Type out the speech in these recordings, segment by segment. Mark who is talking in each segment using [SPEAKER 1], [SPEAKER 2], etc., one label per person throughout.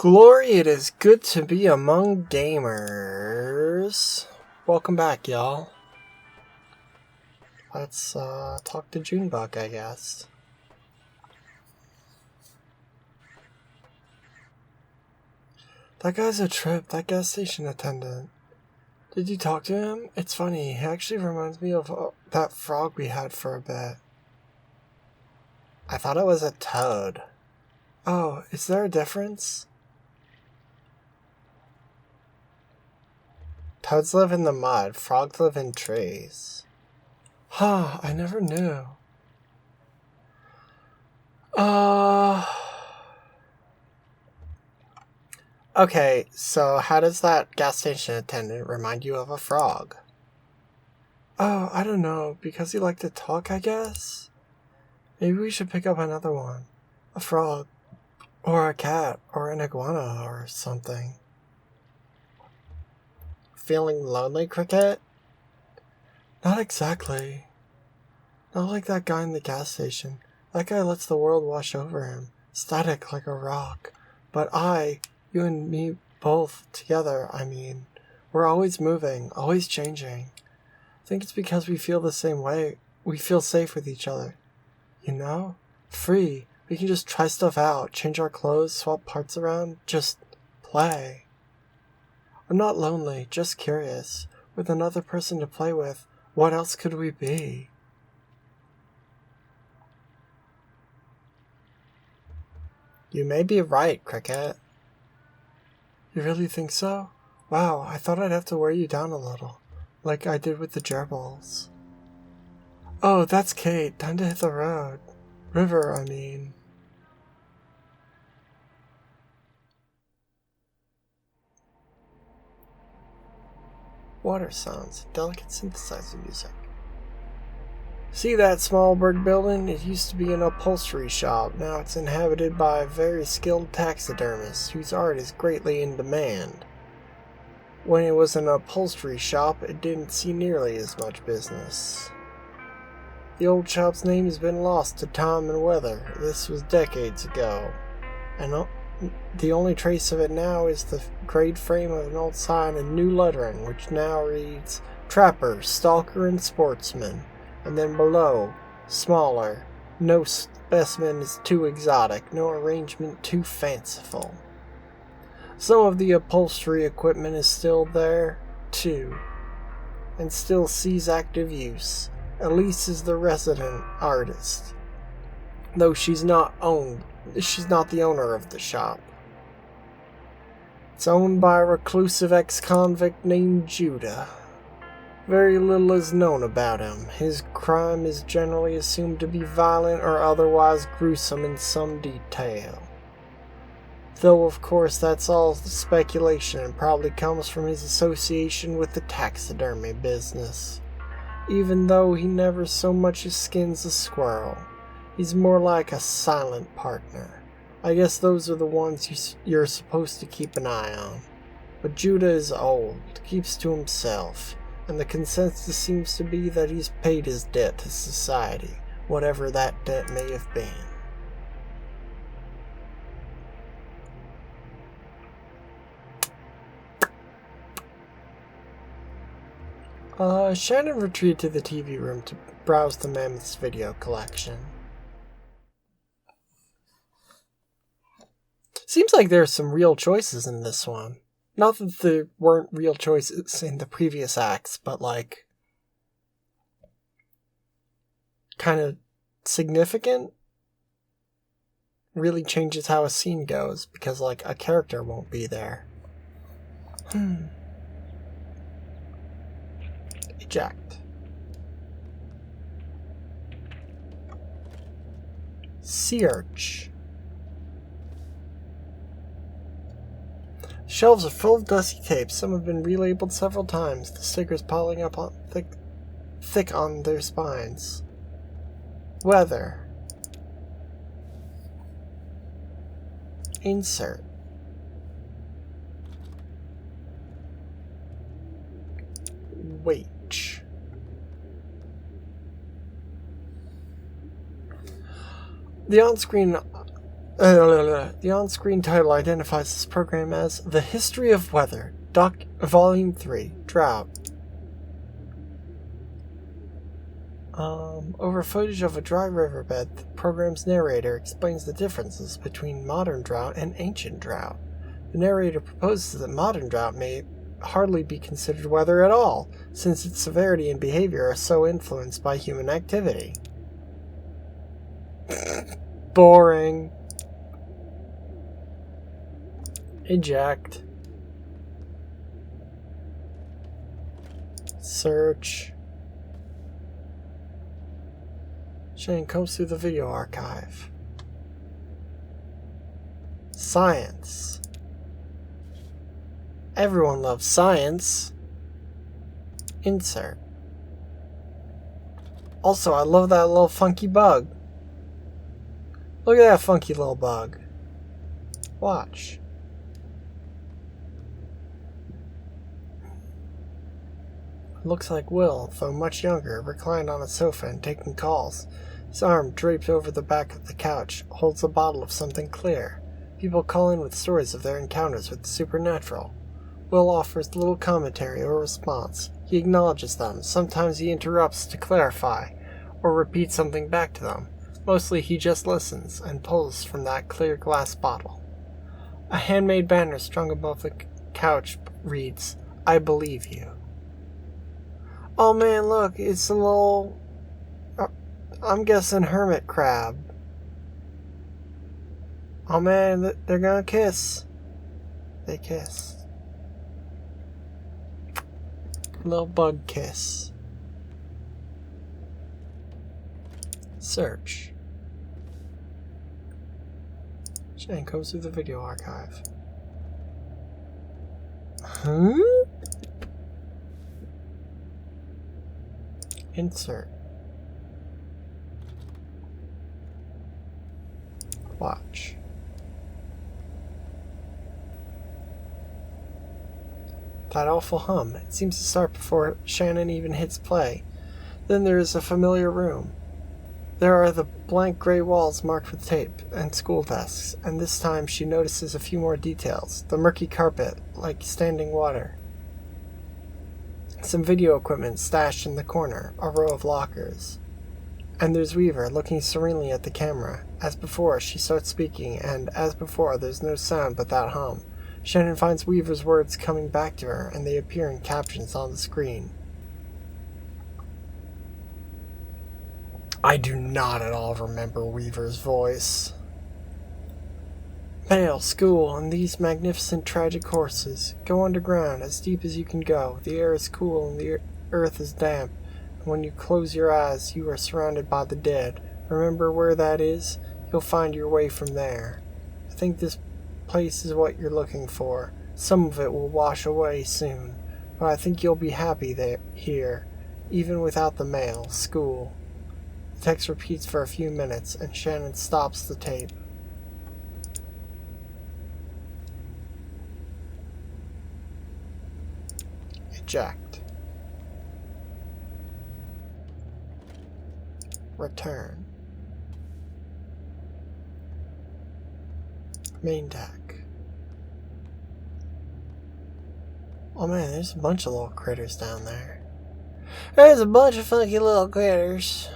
[SPEAKER 1] Glory, it is good to be among gamers. Welcome back, y'all. Let's talk to Junebug, I guess. That guy's a trip, that gas station attendant. Did you talk to him? It's funny, he actually reminds me of that frog we had for a bit. I thought it was a toad. Oh, is there a difference? Toads live in the mud, frogs live in trees. Huh, I never knew. Okay, so how does that gas station attendant remind you of a frog? Oh, I don't know, because he liked to talk, I guess? Maybe we should pick up another one. A frog. Or a cat, or an iguana, or something. Feeling lonely, Cricket? Not exactly. Not like that guy in the gas station. That guy lets the world wash over him, static like a rock. But you and me both together, we're always moving, always changing. I think it's because we feel the same way. We feel safe with each other. You know? Free. We can just try stuff out, change our clothes, swap parts around, just play. I'm not lonely, just curious. With another person to play with, what else could we be? You may be right, Cricket. You really think so? Wow, I thought I'd have to wear you down a little, like I did with the gerbils. Oh, that's Kate. Time to hit the road. River, I mean. Water sounds, delicate synthesizer music. See that small brick building? It used to be an upholstery shop. Now it's inhabited by very skilled taxidermists whose art is greatly in demand. When it was an upholstery shop, it didn't see nearly as much business. The old shop's name has been lost to time and weather. This was decades ago. And the only trace of it now is the grade frame of an old sign and new lettering, which now reads Trapper, Stalker, and Sportsman. And then below, smaller, no specimen is too exotic, no arrangement too fanciful. Some of the upholstery equipment is still there, too, and still sees active use. Elise is the resident artist, though she's not the owner of the shop. It's owned by a reclusive ex-convict named Judah. Very little is known about him. His crime is generally assumed to be violent or otherwise gruesome in some detail. Though, of course, that's all speculation and probably comes from his association with the taxidermy business. Even though he never so much as skins a squirrel. He's more like a silent partner. I guess those are the ones you're supposed to keep an eye on. But Judah is old, keeps to himself, and the consensus seems to be that he's paid his debt to society, whatever that debt may have been. Shannon retreated to the TV room to browse the Mammoth's video collection. Seems like there's some real choices in this one. Not that there weren't real choices in the previous acts, but kind of significant. Really changes how a scene goes, because a character won't be there. Eject. Sea urch. Shelves are full of dusty tapes. Some have been relabeled several times, the stickers piling up on thick on their spines. Weather. Insert. Wage. The on-screen The on-screen title identifies this program as The History of Weather, Volume 3, Drought. Over footage of a dry riverbed, the program's narrator explains the differences between modern drought and ancient drought. The narrator proposes that modern drought may hardly be considered weather at all, since its severity and behavior are so influenced by human activity. Boring. Eject. Search. Shane combs through the video archive. Science. Everyone loves science. Insert. Also, I love that little funky bug. Look at that funky little bug. Watch. It looks like Will, though much younger, reclined on a sofa and taking calls. His arm, draped over the back of the couch, holds a bottle of something clear. People call in with stories of their encounters with the supernatural. Will offers little commentary or response. He acknowledges them. Sometimes he interrupts to clarify, or repeats something back to them. Mostly he just listens and pulls from that clear glass bottle. A handmade banner strung above the couch reads, "I believe you." Oh man, look, it's a little... I'm guessing hermit crab. Oh man, they're gonna kiss. They kiss. Little bug kiss. Search. Shane goes through the video archive. Insert. Watch. That awful hum. It seems to start before Shannon even hits play. Then there is a familiar room. There are the blank gray walls marked with tape and school desks, and this time she notices a few more details. The murky carpet, like standing water. Some video equipment stashed in the corner, a row of lockers. And there's Weaver, looking serenely at the camera. As before, she starts speaking, and as before, there's no sound but that hum. Shannon finds Weaver's words coming back to her, and they appear in captions on the screen. I do not at all remember Weaver's voice. Mail, school, and these magnificent tragic horses. Go underground, as deep as you can go. The air is cool and the earth is damp. And when you close your eyes, you are surrounded by the dead. Remember where that is? You'll find your way from there. I think this place is what you're looking for. Some of it will wash away soon, but I think you'll be happy here, even without the mail, school. The text repeats for a few minutes, and Shannon stops the tape. Eject. Return. Main deck. Oh man, there's a bunch of little critters down there. There's a bunch of funky little critters.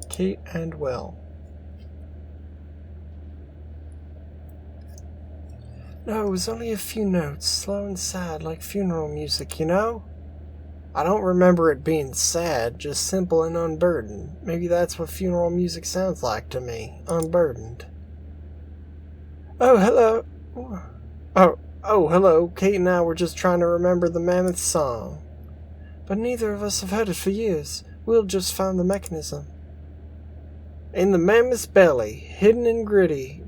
[SPEAKER 1] Kate and Will. No, it was only a few notes, slow and sad, like funeral music, you know? I don't remember it being sad, just simple and unburdened. Maybe that's what funeral music sounds like to me, unburdened. Oh, hello. Oh, hello. Kate and I were just trying to remember the Mammoth song. But neither of us have heard it for years. Will just found the mechanism. In the mammoth's belly, hidden and gritty,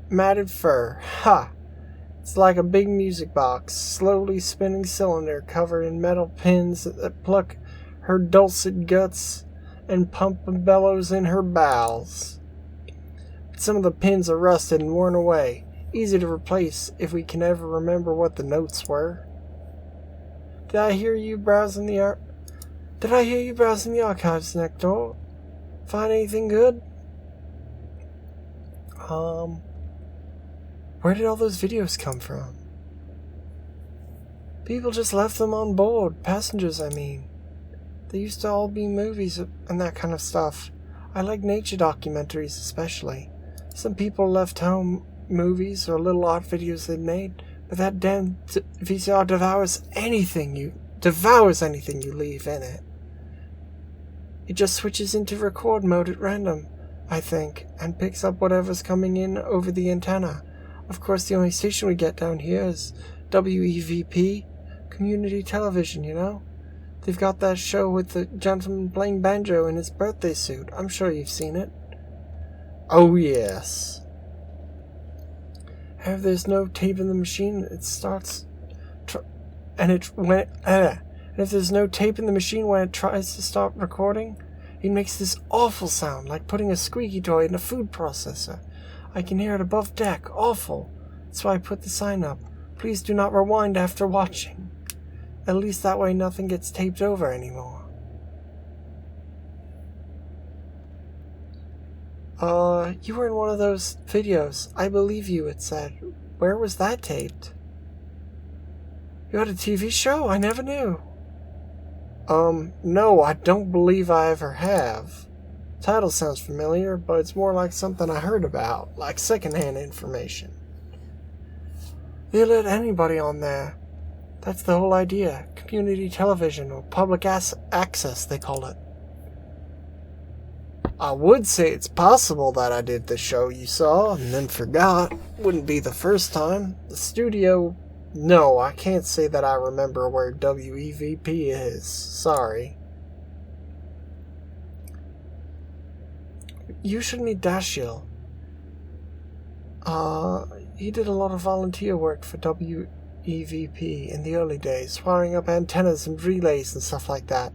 [SPEAKER 1] matted fur. Ha! It's like a big music box, slowly spinning cylinder covered in metal pins that pluck her dulcet guts and pump and bellows in her bowels. But some of the pins are rusted and worn away. Easy to replace if we can ever remember what the notes were. Did I hear you browsing the archives next door? Find anything good? Where did all those videos come from? People just left them on board. Passengers, I mean. They used to all be movies and that kind of stuff. I like nature documentaries especially. Some people left home movies or little art videos they'd made, but that damn VCR devours anything you leave in it. It just switches into record mode at random, I think, and picks up whatever's coming in over the antenna. Of course, the only station we get down here is WEVP, community television, you know? They've got that show with the gentleman playing banjo in his birthday suit. I'm sure you've seen it. Oh, yes. And if there's no tape in the machine, it starts... And if there's no tape in the machine when it tries to start recording, it makes this awful sound, like putting a squeaky toy in a food processor. I can hear it above deck. Awful. That's why I put the sign up. Please do not rewind after watching. At least that way nothing gets taped over anymore. You were in one of those videos. I believe you, it said. Where was that taped? You had a TV show? I never knew. No, I don't believe I ever have. Title sounds familiar, but it's more like something I heard about, like secondhand information. They let anybody on there. That's the whole idea. Community television, or public access, they call it. I would say it's possible that I did the show you saw and then forgot. Wouldn't be the first time. The studio... No, I can't say that I remember where WEVP is. Sorry. You should meet Dashiell. He did a lot of volunteer work for WEVP in the early days, wiring up antennas and relays and stuff like that.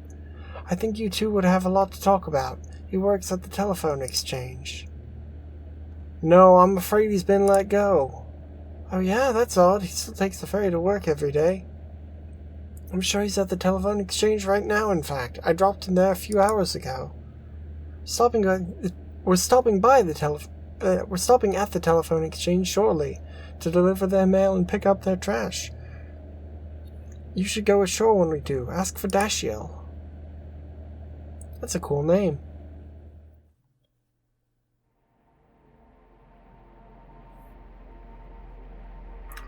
[SPEAKER 1] I think you two would have a lot to talk about. He works at the telephone exchange. No, I'm afraid he's been let go. Oh yeah, that's odd. He still takes the ferry to work every day. I'm sure he's at the telephone exchange right now, in fact. I dropped in there a few hours ago. We're stopping at the telephone exchange shortly to deliver their mail and pick up their trash. You should go ashore when we do. Ask for Dashiell. That's a cool name.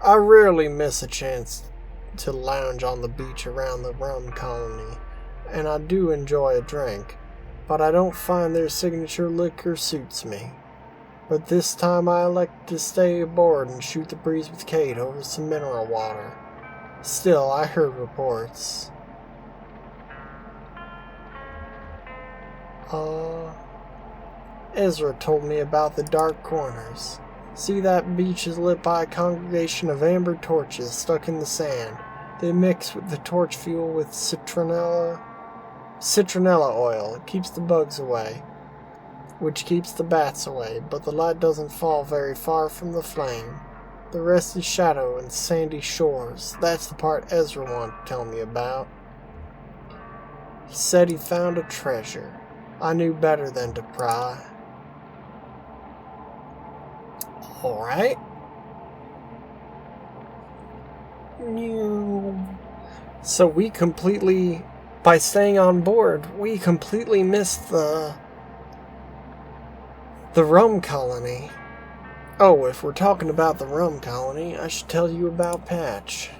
[SPEAKER 1] I rarely miss a chance to lounge on the beach around the rum colony, and I do enjoy a drink, but I don't find their signature liquor suits me. But this time I elect to stay aboard and shoot the breeze with Kate over some mineral water. Still, I heard reports. Ezra told me about the dark corners. See, that beach is lit by a congregation of amber torches stuck in the sand. They mix with the torch fuel with citronella oil. It keeps the bugs away, which keeps the bats away, but the light doesn't fall very far from the flame. The rest is shadow and sandy shores. That's the part Ezra wanted to tell me about. He said he found a treasure. I knew better than to pry. Alright. So we completely, by staying on board, we completely missed the rum colony. Oh, if we're talking about the rum colony, I should tell you about Patch.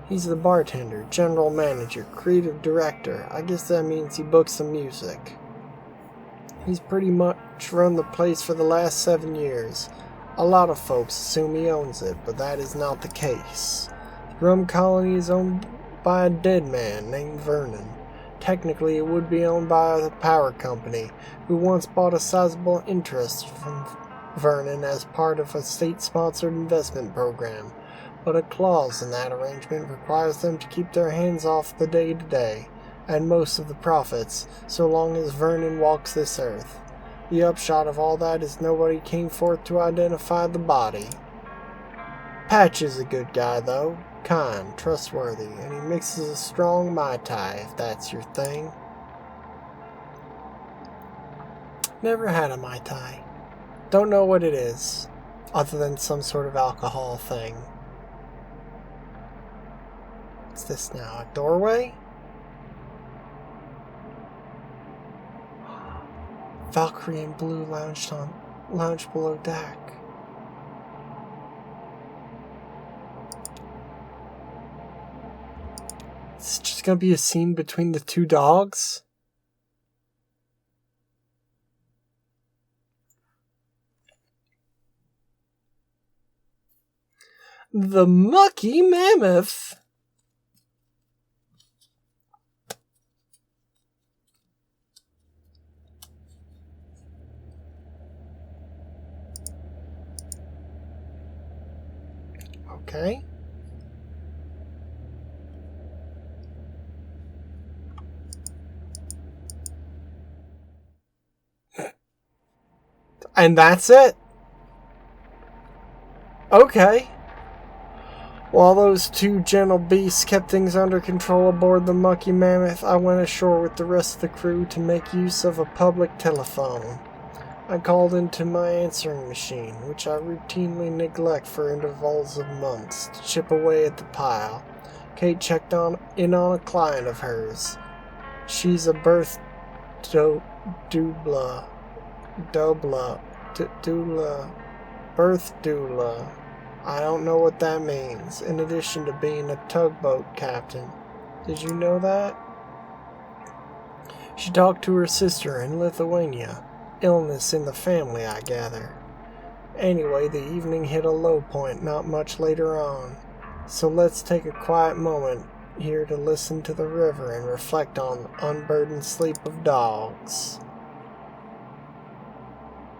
[SPEAKER 1] He's the bartender, general manager, creative director. I guess that means he books the music. He's pretty much run the place for the last 7 years. A lot of folks assume he owns it, but that is not the case. The rum colony is owned by a dead man named Vernon. Technically, it would be owned by the power company, who once bought a sizable interest from Vernon as part of a state-sponsored investment program, but a clause in that arrangement requires them to keep their hands off the day-to-day, and most of the profits, so long as Vernon walks this earth. The upshot of all that is nobody came forth to identify the body. Patch is a good guy, though. Kind, trustworthy, and he mixes a strong Mai Tai, if that's your thing. Never had a Mai Tai. Don't know what it is, other than some sort of alcohol thing. What's this now? A doorway? Valkyrie in blue lounge below deck. It's just gonna be a scene between the two dogs? The Mucky Mammoth. Okay. And that's it? Okay. While those two gentle beasts kept things under control aboard the Mucky Mammoth, I went ashore with the rest of the crew to make use of a public telephone. I called into my answering machine, which I routinely neglect for intervals of months, to chip away at the pile. Kate checked in on a client of hers. She's a birth doula. Birth doula. I don't know what that means, in addition to being a tugboat captain. Did you know that? She talked to her sister in Lithuania. Illness in the family, I gather. Anyway, the evening hit a low point not much later on. So let's take a quiet moment here to listen to the river and reflect on the unburdened sleep of dogs.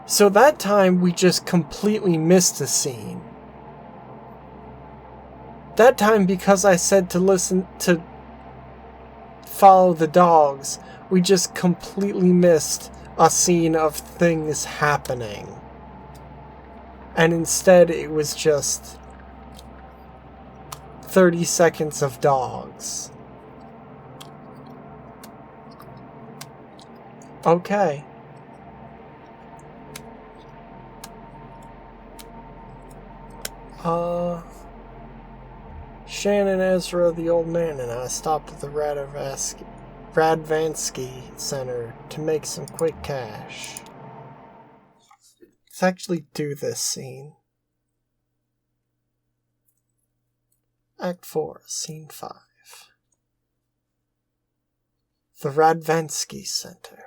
[SPEAKER 1] So that time we just completely missed a scene. That time, because I said to follow the dogs, we just completely missed a scene of things happening. And instead it was just 30 seconds of dogs. Okay. Shannon, Ezra, the old man, and I stopped at the Radvansky Center to make some quick cash. Let's actually do this scene. Act 4, Scene 5. The Radvansky Center.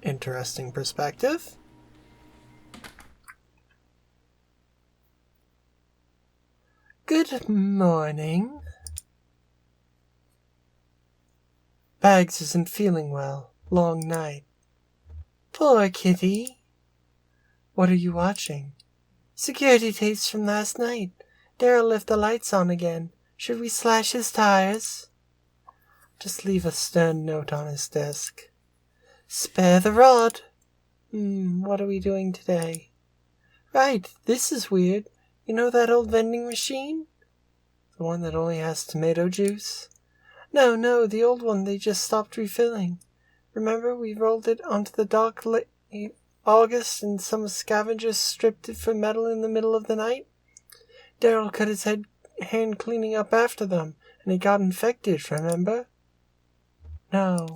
[SPEAKER 1] Interesting perspective. Good morning. Bags isn't feeling well. Long night. Poor kitty. What are you watching? Security tapes from last night. Daryl left the lights on again. Should we slash his tires? Just leave a stern note on his desk. Spare the rod. What are we doing today? Right, this is weird. You know that old vending machine? The one that only has tomato juice? No, the old one they just stopped refilling. Remember we rolled it onto the dock late August and some scavengers stripped it for metal in the middle of the night? Daryl cut his hand cleaning up after them, and he got infected, remember? No.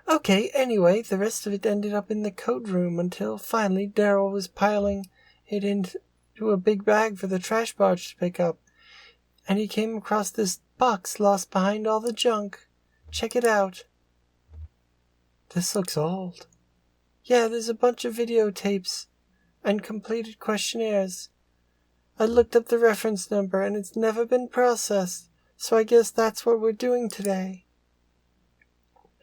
[SPEAKER 1] Okay, anyway, the rest of it ended up in the code room until finally Daryl was piling it into a big bag for the trash barge to pick up, and he came across this box lost behind all the junk. Check it out. This looks old. Yeah, there's a bunch of videotapes and completed questionnaires. I looked up the reference number and it's never been processed, so I guess that's what we're doing today.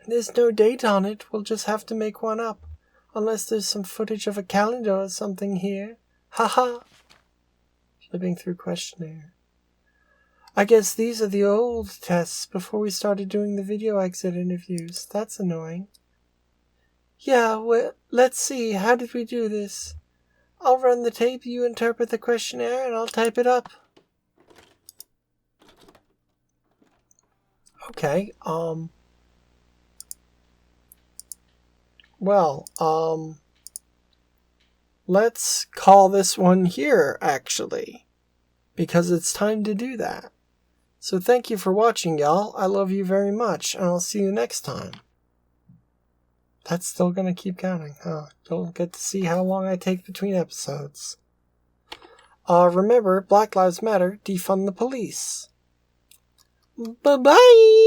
[SPEAKER 1] There's no date on it, we'll just have to make one up. Unless there's some footage of a calendar or something here. Haha. Flipping through questionnaire. I guess these are the old tests before we started doing the video exit interviews. That's annoying. Yeah, well, let's see. How did we do this? I'll run the tape, you interpret the questionnaire, and I'll type it up. Okay, let's call this one here, actually, because it's time to do that. So thank you for watching, y'all. I love you very much, and I'll see you next time. That's still gonna keep counting, huh? Don't get to see how long I take between episodes. Remember, Black Lives Matter, defund the police. Bye-bye!